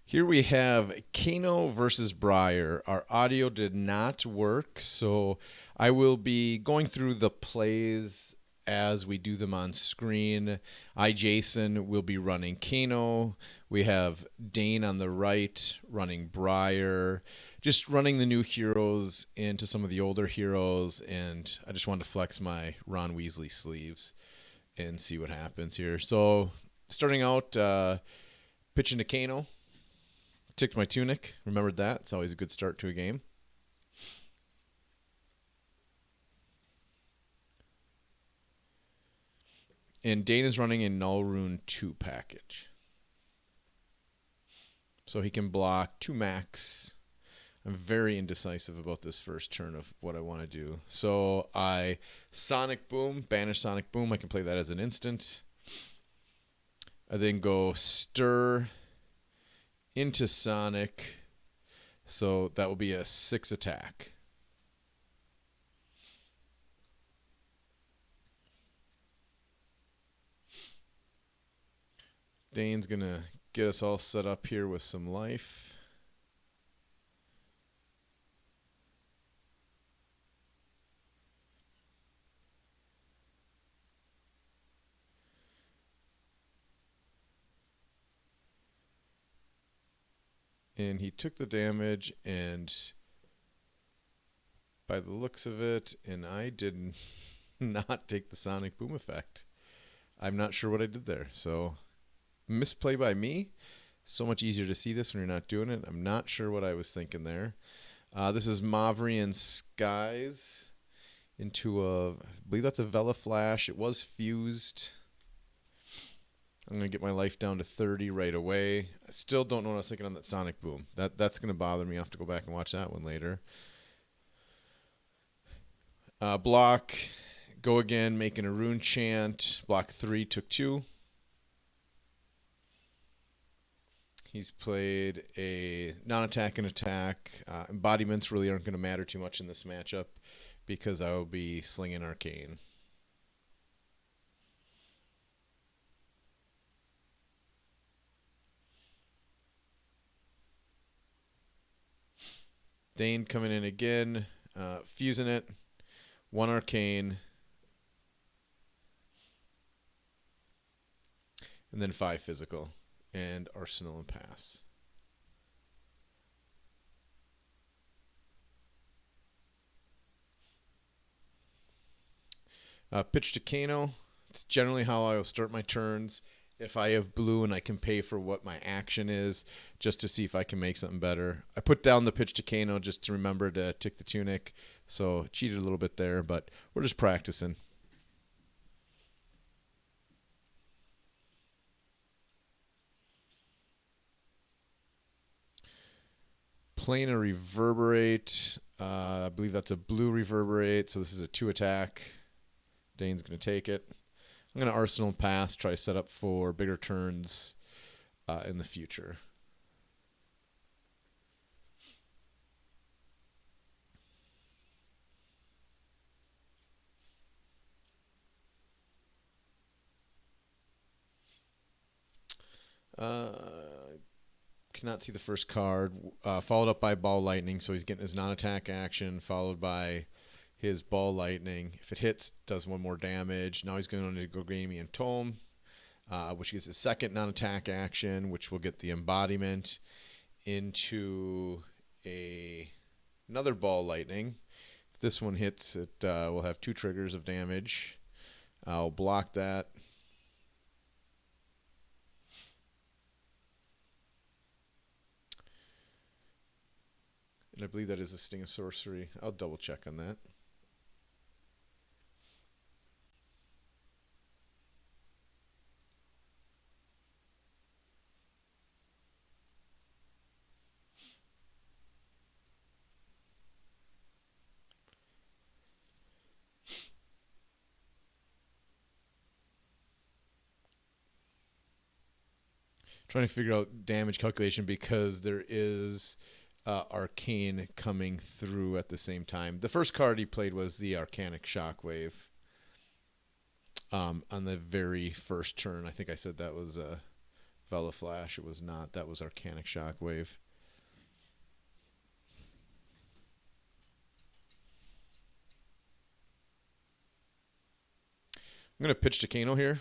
Here we have Kano versus Briar. Our audio did not work, so I will be going through the plays as we do them on screen. Jason, will be running Kano. We have Dane on the right running Briar. Just running the new heroes into some of the older heroes, and I just wanted to flex my Ron Weasley sleeves and see what happens here. So starting out, pitching to Kano. Ticked my tunic. Remembered that. It's always a good start to a game. And Dane is running a Null Rune 2 package. So he can block 2 max. I'm very indecisive about this first turn of what I want to do. So I Sonic Boom, banish Sonic Boom. I can play that as an instant. I then go Stir into Sonic, so that will be a 6 attack. Dane's gonna get us all set up here with some life. And he took the damage, and by the looks of it, and I did not take the Sonic Boom effect. I'm not sure what I did there. So, misplay by me. So much easier to see this when you're not doing it. I'm not sure what I was thinking there. This is Mavrian Skies into a, I believe that's a Vela Flash. It was fused. I'm going to get my life down to 30 right away. I still don't know what I was thinking on that Sonic Boom. That's going to bother me. I'll have to go back and watch that one later. Block. Go again, making a Rune Chant. Block 3, took 2. He's played a non-attack and attack. Embodiments really aren't going to matter too much in this matchup because I will be slinging Arcane. Dane coming in again, fusing it, 1 Arcane, and then 5 physical, and Arsenal and pass. Pitch to Kano. It's generally how I will start my turns. If I have blue and I can pay for what my action is, just to see if I can make something better. I put down the pitch to Kano just to remember to tick the tunic, so cheated a little bit there, but we're just practicing. Playing a Reverberate. I believe that's a blue Reverberate, so this is a 2 attack. Dane's going to take it. I'm going to Arsenal pass, try to set up for bigger turns in the future. Cannot see the first card. Followed up by Ball Lightning, so he's getting his non-attack action, followed by his Ball Lightning. If it hits, does 1 more damage. Now he's going to Gorgamian Tome, which gets his second non-attack action, which will get the embodiment into another Ball Lightning. If this one hits, it will have 2 triggers of damage. I'll block that. And I believe that is a Sting of Sorcery. I'll double check on that. Trying to figure out damage calculation because there is Arcane coming through at the same time. The first card he played was the Arcanic Shockwave on the very first turn. I think I said that was Vela Flash. It was not. That was Arcanic Shockwave. I'm going to pitch to Kano here.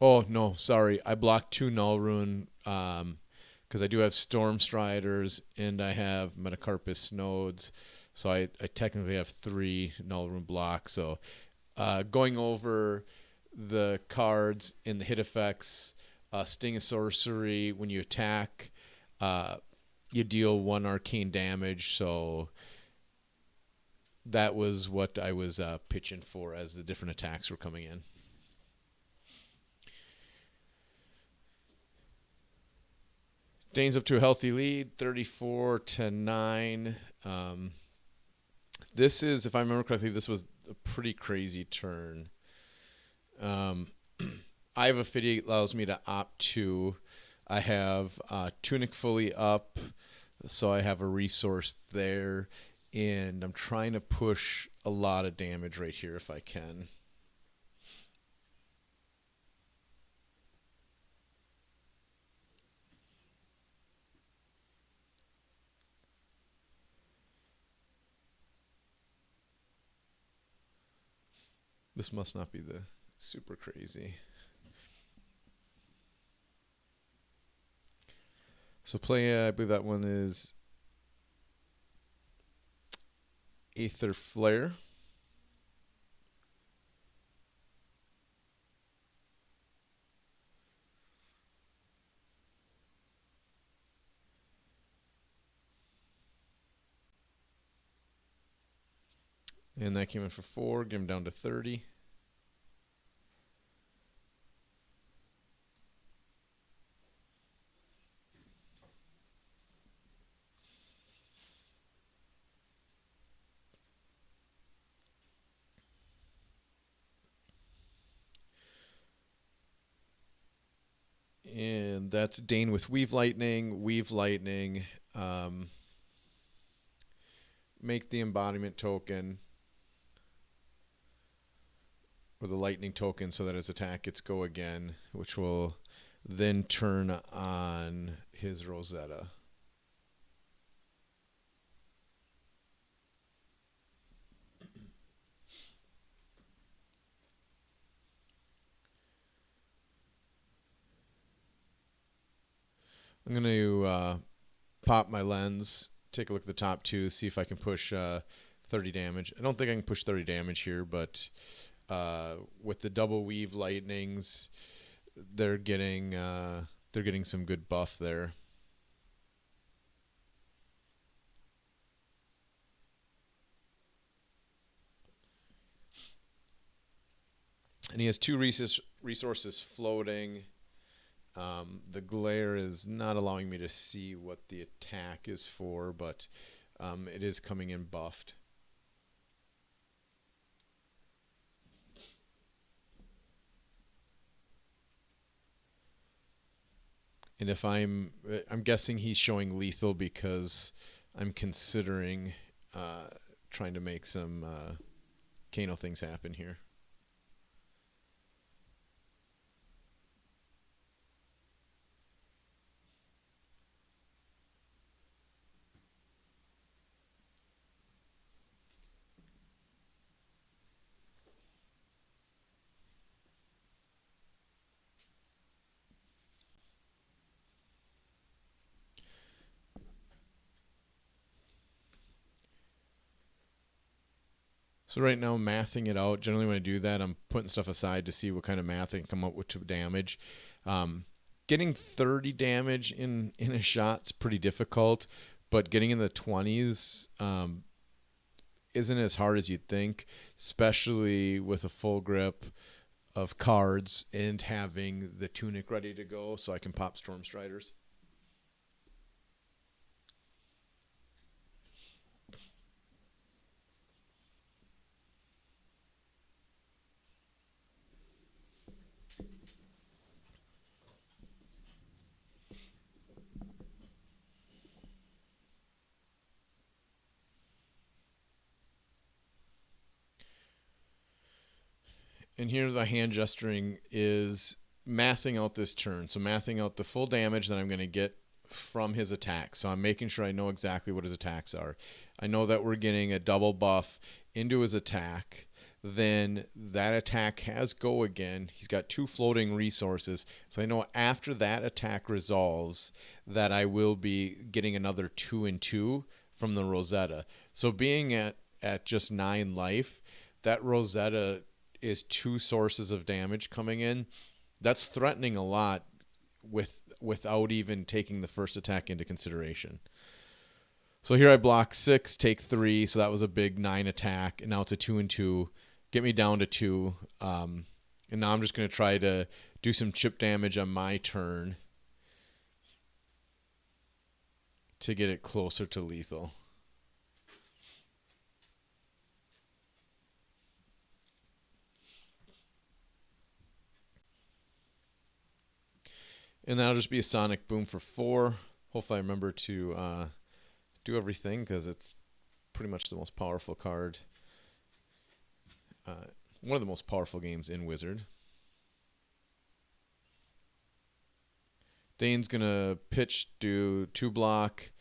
Oh, no, sorry. I blocked 2 Null Rune because I do have Storm Striders and I have Metacarpus Nodes. So I technically have 3 Null Rune blocks. So going over the cards in the hit effects, Sting of Sorcery, when you attack, you deal 1 arcane damage. So that was what I was pitching for as the different attacks were coming in. Dane's up to a healthy lead, 34-9. This is, if I remember correctly, this was a pretty crazy turn. I have a Fiddy that allows me to opt to. I have Tunic fully up, so I have a resource there. And I'm trying to push a lot of damage right here if I can. This must not be the super crazy. So play, I believe that one is Aether Flare. And that came in for 4, get him down to 30. And that's Dane with Weave Lightning. Make the embodiment token or the lightning token so that his attack gets go again, which will then turn on his Rosetta. I'm going to pop my lens, take a look at the top 2, see if I can push 30 damage. I don't think I can push 30 damage here, but with the double weave lightnings, they're getting some good buff there. And he has 2 resources floating. The glare is not allowing me to see what the attack is for, but it is coming in buffed. And if I'm guessing he's showing lethal because I'm considering trying to make some Kano things happen here. So right now, mathing it out. Generally, when I do that, I'm putting stuff aside to see what kind of math I can come up with to damage. Getting 30 damage in a shot's pretty difficult, but getting in the 20s isn't as hard as you'd think, especially with a full grip of cards and having the Tunic ready to go so I can pop Storm Striders. And here the hand gesturing is mathing out this turn. So mathing out the full damage that I'm going to get from his attack. So I'm making sure I know exactly what his attacks are. I know that we're getting a double buff into his attack. Then that attack has go again. He's got 2 floating resources. So I know after that attack resolves that I will be getting another 2 and 2 from the Rosetta. So being at just 9 life, that Rosetta is 2 sources of damage coming in. That's threatening a lot without even taking the first attack into consideration. So here I block 6, take 3, so that was a big 9 attack, and now it's a 2 and 2. Get me down to 2. And now I'm just going to try to do some chip damage on my turn to get it closer to lethal. And that'll just be a Sonic Boom for 4. Hopefully I remember to do everything because it's pretty much the most powerful card. One of the most powerful games in Wizard. Dane's going to pitch, do 2 block.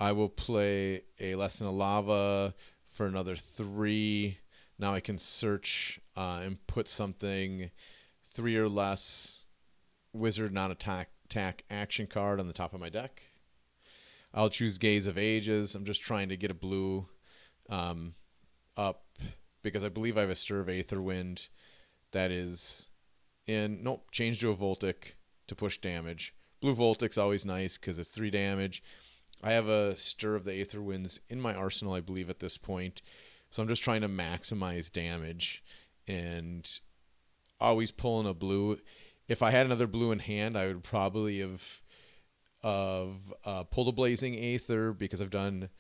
I will play a Lesson of Lava for another 3. Now I can search and put something 3 or less Wizard non-attack action card on the top of my deck. I'll choose Gaze of Ages. I'm just trying to get a blue up because I believe I have a Stir of Aetherwind that is in... Nope, change to a Voltic to push damage. Blue Voltic's always nice because it's 3 damage. I have a Stir of the Aetherwinds in my arsenal, I believe, at this point. So I'm just trying to maximize damage and always pulling a blue. If I had another blue in hand, I would probably have pulled a Blazing Aether because I've done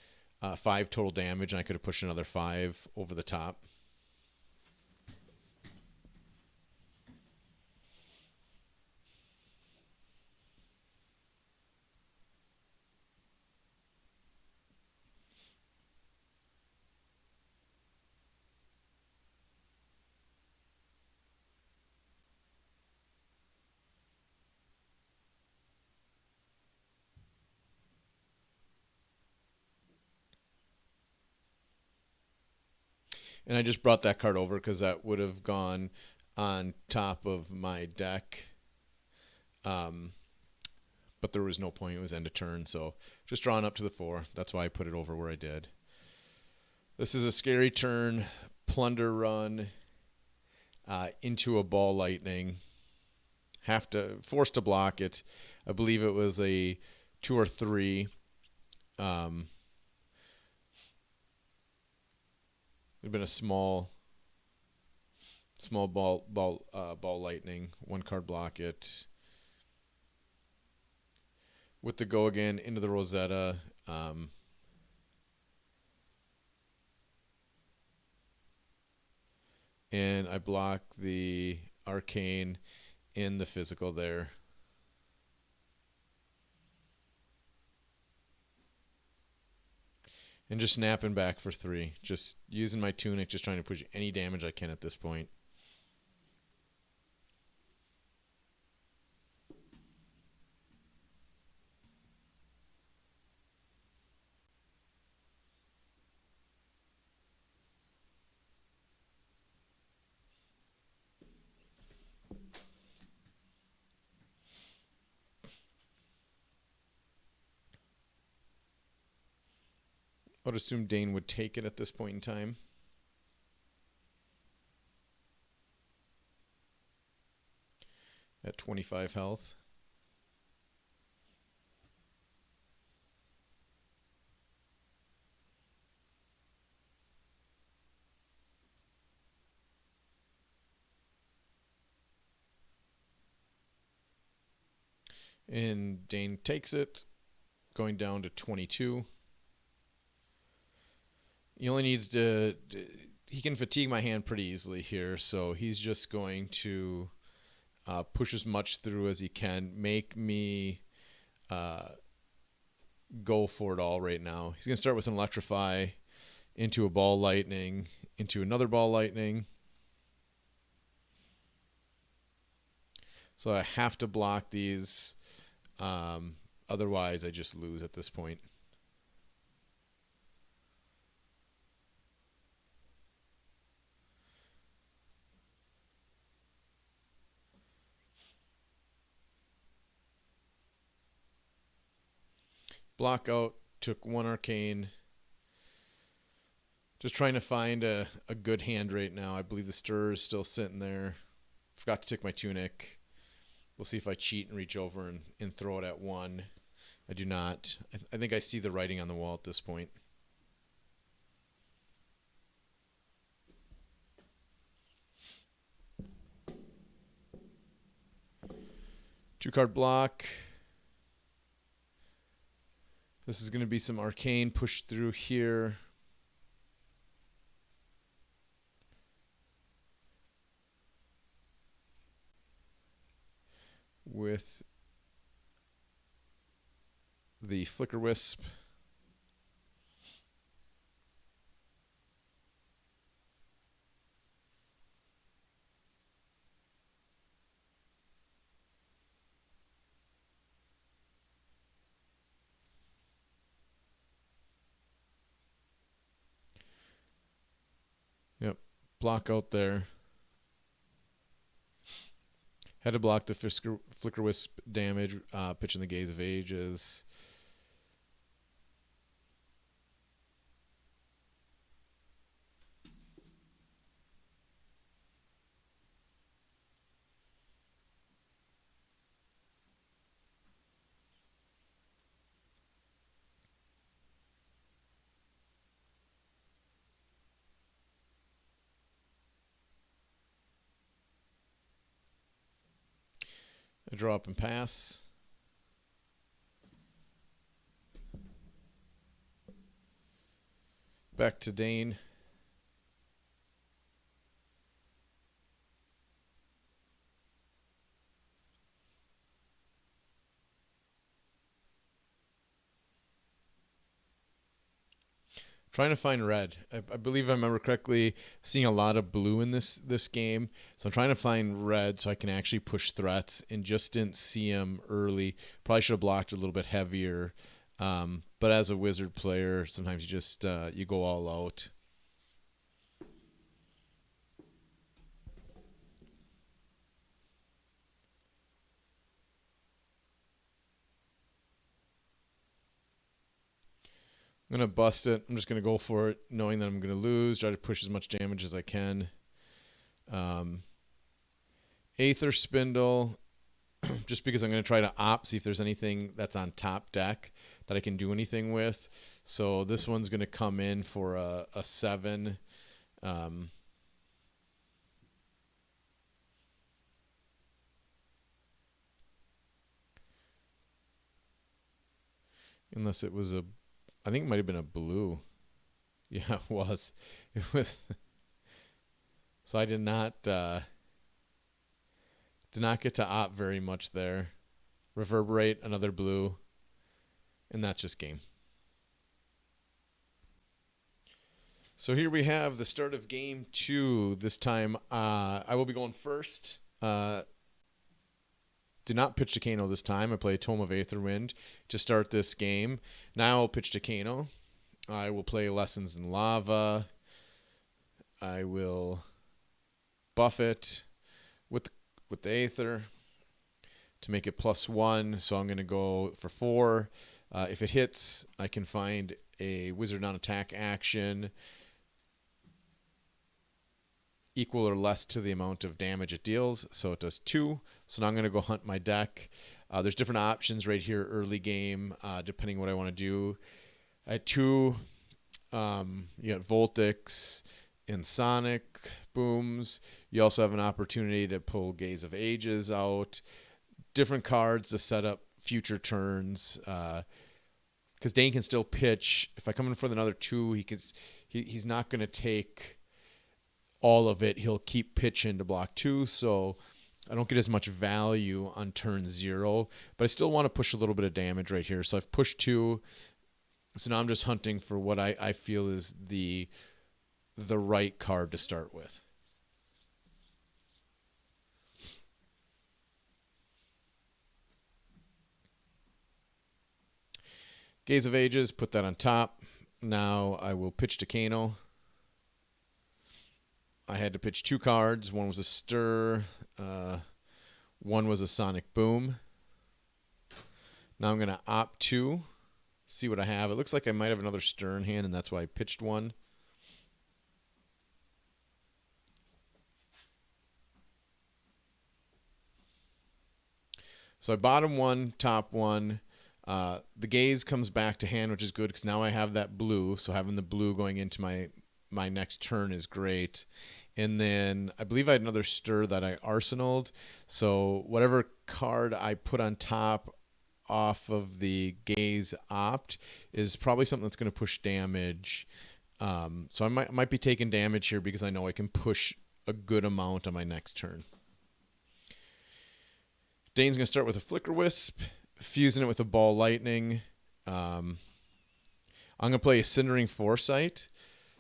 5 total damage and I could have pushed another 5 over the top. And I just brought that card over because that would have gone on top of my deck. But there was no point. It was end of turn. So just drawing up to the 4. That's why I put it over where I did. This is a scary turn. Plunder run into a Ball Lightning. Forced to block it. I believe it was a 2 or 3. It'd been a small ball lightning. 1 card block it. With the go again into the Rosetta. And I block the Arcane in the physical there. And just snapping back for 3. Just using my Tunic, just trying to push any damage I can at this point. I would assume Dane would take it at this point in time. At 25 health. And Dane takes it, going down to 22. He only needs to... He can fatigue my hand pretty easily here, so he's just going to push as much through as he can, make me go for it all right now. He's going to start with an Electrify into a Ball Lightning, into another Ball Lightning. So I have to block these. Otherwise, I just lose at this point. Block out, took 1 arcane. Just trying to find a good hand right now. I believe the stir is still sitting there. Forgot to take my tunic. We'll see if I cheat and reach over and throw it at 1. I do not. I think I see the writing on the wall at this point. Two-card block. This is going to be some arcane push through here. With the Flicker Wisp. Yep, block out there. Had to block the Flicker Wisp damage, pitching the Gaze of Ages. I draw up and pass. Back to Dane. Trying to find red. I believe I remember correctly seeing a lot of blue in this game. So I'm trying to find red so I can actually push threats, and just didn't see them early. Probably should have blocked a little bit heavier. But as a wizard player, sometimes you just you go all out. I'm going to bust it. I'm just going to go for it, knowing that I'm going to lose. Try to push as much damage as I can. Aether Spindle, just because I'm going to try to see if there's anything that's on top deck that I can do anything with. So this one's going to come in for a 7. Unless it was I think it might have been a blue. Yeah, it was. It was. So I did not get to opt very much there. Reverberate, another blue, and that's just game. So here we have the start of game 2. This time I will be going first. Did not pitch to Kano this time. I play Tome of Aetherwind to start this game. Now I'll pitch to Kano. I will play Lessons in Lava. I will buff it with the Aether to make it +1. So I'm going to go for 4. If it hits, I can find a Wizard on Attack action equal or less to the amount of damage it deals. So it does 2. So now I'm going to go hunt my deck. There's different options right here early game, depending what I want to do. I had 2. You got Voltix and Sonic Booms. You also have an opportunity to pull Gaze of Ages out. Different cards to set up future turns. Because Dane can still pitch. If I come in for another 2, he's not going to take all of it. He'll keep pitching to block 2, so I don't get as much value on turn 0, but I still want to push a little bit of damage right here. So I've pushed 2, so now I'm just hunting for what I feel is the right card to start with. Gaze of Ages, put that on top. Now I will pitch to Kano. I had to pitch 2 cards. One was a Stir. One was a Sonic Boom. Now I'm going to opt 2. See what I have. It looks like I might have another Stir in hand, and that's why I pitched 1. So I bottom 1, top 1. The gaze comes back to hand, which is good because now I have that blue. So having the blue going into my next turn is great. And then I believe I had another Stir that I arsenaled. So whatever card I put on top off of the gaze opt is probably something that's going to push damage. So I might be taking damage here because I know I can push a good amount on my next turn. Dane's going to start with a Flicker Wisp, fusing it with a Ball Lightning. I'm going to play a Cindering Foresight.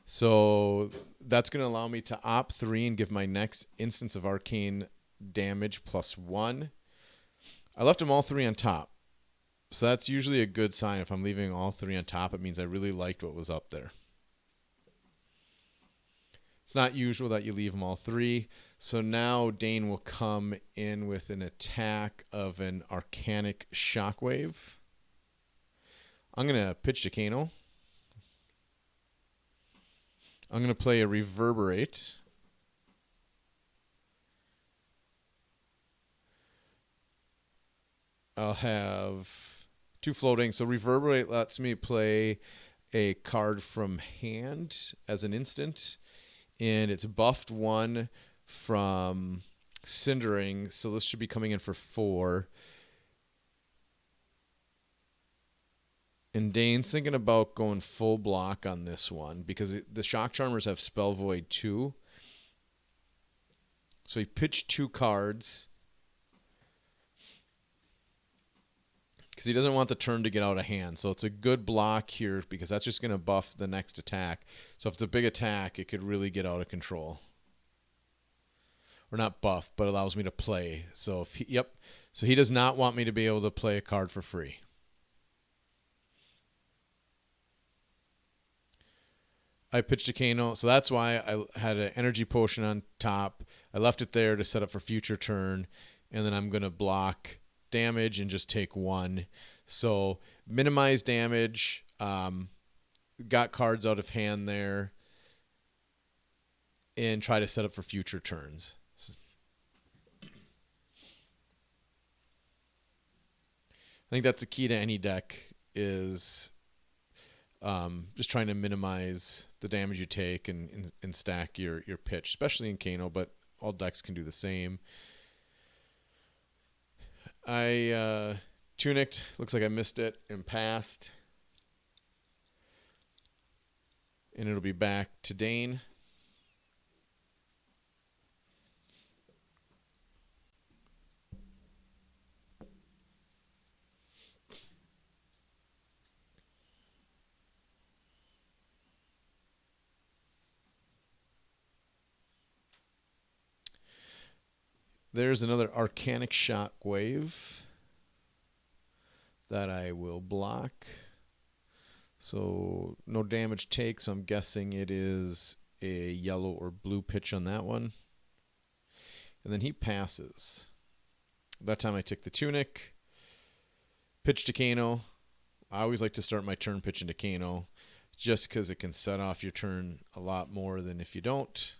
So that's going to allow me to opt 3 and give my next instance of arcane damage +1. I left them all 3 on top. So that's usually a good sign. If I'm leaving all 3 on top, it means I really liked what was up there. It's not usual that you leave them all 3. So now Dane will come in with an attack of an Arcanic Shockwave. I'm going to pitch to Kano. I'm going to play a Reverberate. I'll have 2 floating. So Reverberate lets me play a card from hand as an instant. And it's buffed 1 from Cindering. So this should be coming in for 4. And Dane's thinking about going full block on this one because the Shock Charmers have Spell Void 2. So he pitched 2 cards because he doesn't want the turn to get out of hand. So it's a good block here because that's just going to buff the next attack. So if it's a big attack, it could really get out of control. Or not buff, but allows me to play. So if so he does not want me to be able to play a card for free. I pitched a Kano, so that's why I had an energy potion on top. I left it there to set up for future turn, and then I'm going to block damage and just take 1. So minimize damage, got cards out of hand there, and try to set up for future turns. I think that's the key to any deck is just trying to minimize the damage you take and stack your pitch, especially in Kano, but all decks can do the same. I tunicked. Looks like I missed it and passed. And it'll be back to Dane. There's another Arcanic Shockwave that I will block. So no damage take, so I'm guessing it is a yellow or blue pitch on that one. And then he passes. That time I took the Tunic, pitch to Kano. I always like to start my turn pitching to Kano just because it can set off your turn a lot more than if you don't.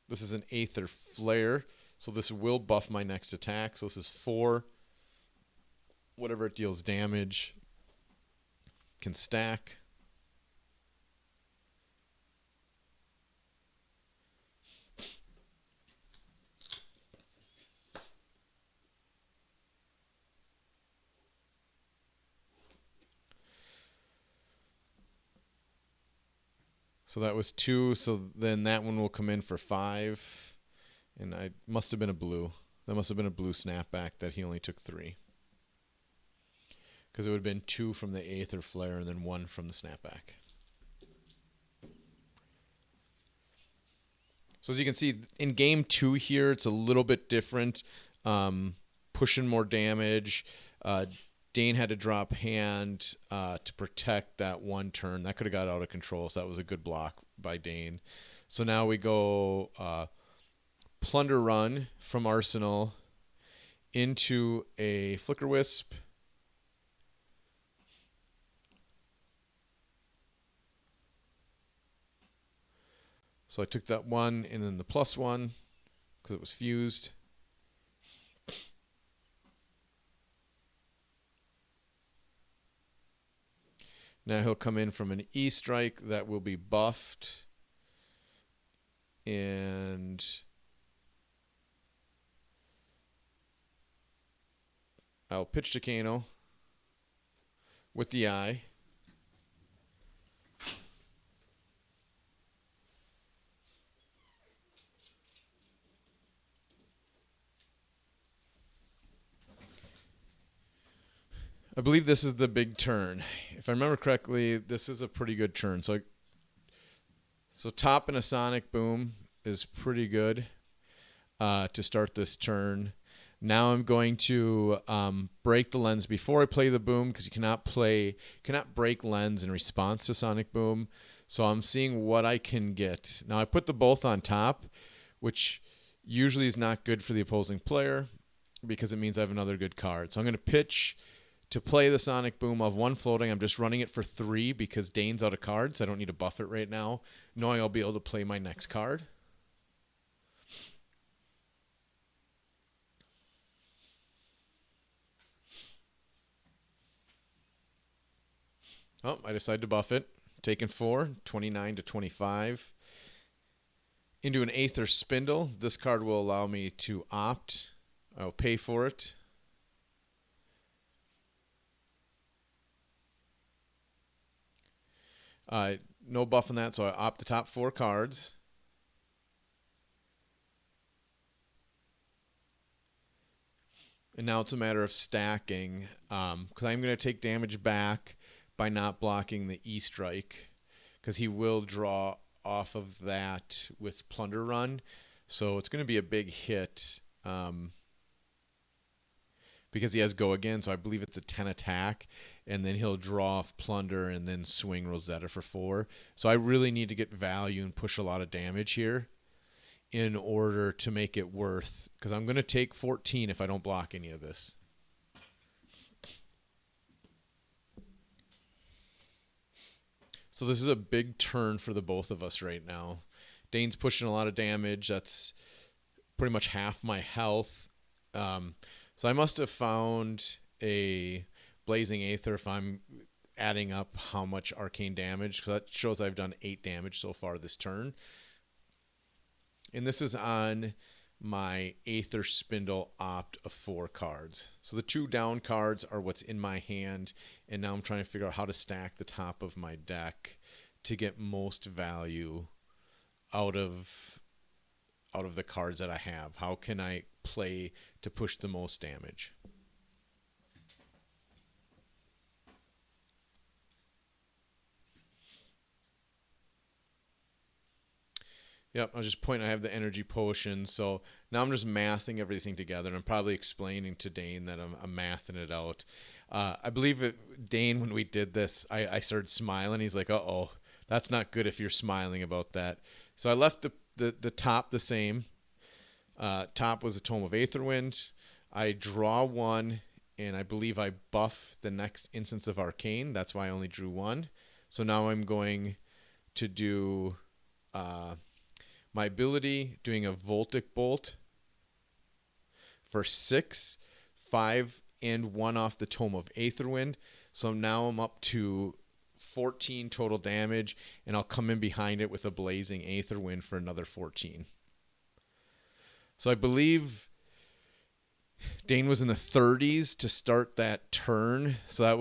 This is an Aether Flare, so this will buff my next attack. So this is 4. Whatever it deals damage can stack. So that was 2. So then that one will come in for 5. And I must have been a blue. That must have been a blue snapback that he only took 3. Because it would have been 2 from the Aether Flare and then 1 from the snapback. So as you can see, in game 2 here, it's a little bit different. Pushing more damage. Dane had to drop hand to protect that one turn. That could have got out of control, so that was a good block by Dane. So now we go Plunder Run from Arsenal into a Flicker Wisp. So I took that one and then the +1 because it was fused. Now he'll come in from an E-Strike that will be buffed. And I'll pitch to Kano with the eye. I believe this is the big turn. If I remember correctly, this is a pretty good turn. So top and a Sonic Boom is pretty good to start this turn. Now I'm going to break the lens before I play the boom because you cannot break lens in response to Sonic Boom. So I'm seeing what I can get. Now I put the both on top, which usually is not good for the opposing player because it means I have another good card. So I'm going to pitch to play the Sonic Boom of one floating. I'm just running it for 3 because Dane's out of cards. I don't need to buff it right now, knowing I'll be able to play my next card. Oh, I decided to buff it. Taking 4, 29 to 25. Into an Aether Spindle. This card will allow me to opt. I'll pay for it. No buff on that, so I opt the top 4 cards. And now it's a matter of stacking, because I'm going to take damage back by not blocking the E-Strike, because he will draw off of that with Plunder Run. So it's going to be a big hit because he has Go Again, so I believe it's a 10 attack, and then he'll draw off Plunder and then swing Rosetta for 4. So I really need to get value and push a lot of damage here in order to make it worth, because I'm going to take 14 if I don't block any of this. So this is a big turn for the both of us right now. Dane's pushing a lot of damage. That's pretty much half my health. So I must have found a Blazing Aether if I'm adding up how much arcane damage. So that shows I've done 8 damage so far this turn. And this is on my Aether Spindle opt of 4 cards. So the 2 down cards are what's in my hand, and now I'm trying to figure out how to stack the top of my deck to get most value out of the cards that I have. How can I play to push the most damage? Yep, I was just pointing, I have the energy potion, so now I'm just mathing everything together, and I'm probably explaining to Dane that I'm mathing it out. I believe Dane, when we did this, I started smiling. He's like, uh-oh, that's not good if you're smiling about that. So I left the top the same. Top was a Tome of Aetherwind. I draw 1, and I believe I buff the next instance of Arcane. That's why I only drew 1. So now I'm going to do my ability, doing a Voltic Bolt for 6, 5, and 1 off the Tome of Aetherwind. So now I'm up to 14 total damage, and I'll come in behind it with a Blazing Aetherwind for another 14. So I believe Dane was in the 30s to start that turn. So that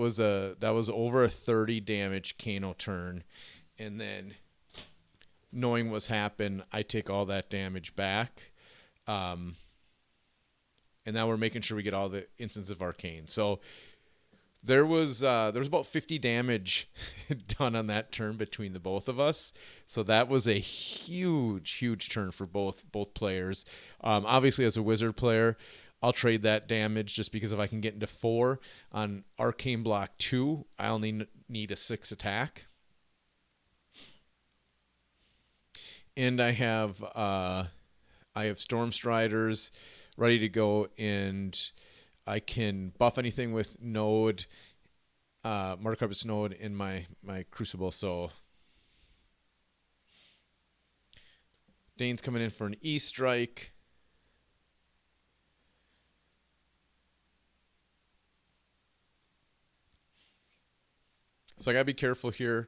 was over a 30 damage Kano turn. And then knowing what's happened, I take all that damage back. And now we're making sure we get all the instances of Arcane. So there was about 50 damage done on that turn between the both of us. So that was a huge turn for both players. Obviously, as a Wizard player, I'll trade that damage just because if I can get into 4 on Arcane Block 2, I only need a 6 attack. And I have Storm Striders ready to go, and I can buff anything with Node, Martyr Carpet's Node in my Crucible. So Dane's coming in for an E-Strike. So I got to be careful here.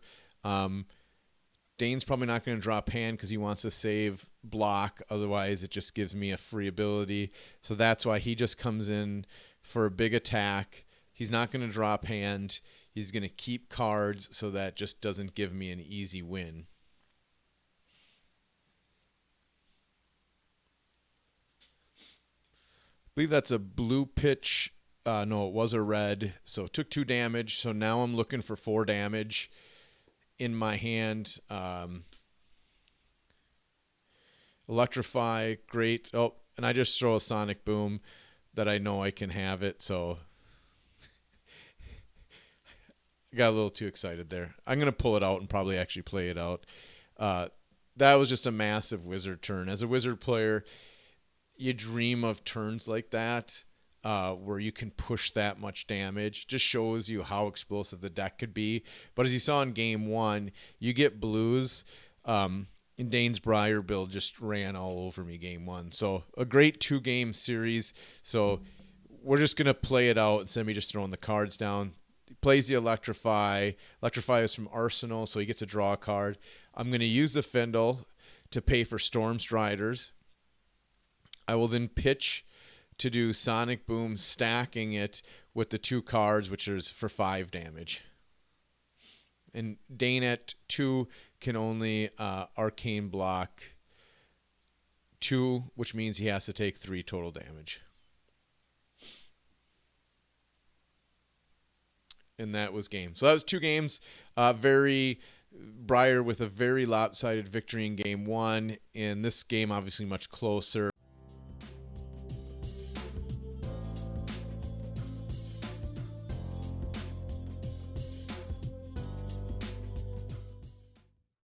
Dane's probably not going to drop hand because he wants to save block. Otherwise, it just gives me a free ability. So that's why he just comes in for a big attack. He's not going to drop hand. He's going to keep cards, so that just doesn't give me an easy win. I believe that's a blue pitch. No, it was a red. So it took 2 damage. So now I'm looking for 4 damage in my hand. Electrify, great. Oh, and I just throw a Sonic Boom that I know I can have it. So I got a little too excited there. I'm going to pull it out and probably actually play it out. That was just a massive wizard turn. As a wizard player, you dream of turns like that, where you can push that much damage. Just shows you how explosive the deck could be. But as you saw in game 1, you get blues. And Dane's Briar build just ran all over me game 1. So a great 2-game series. So we're just going to play it out instead of me just throwing the cards down. He plays the Electrify. Electrify is from Arsenal, so he gets to draw a card. I'm going to use the Findle to pay for Storm Striders. I will then pitch to do Sonic Boom, stacking it with the 2 cards, which is for 5 damage. And Dane at 2 can only Arcane Block 2, which means he has to take 3 total damage. And that was game. So that was 2 games. Briar with a very lopsided victory in game 1. In this game, obviously much closer.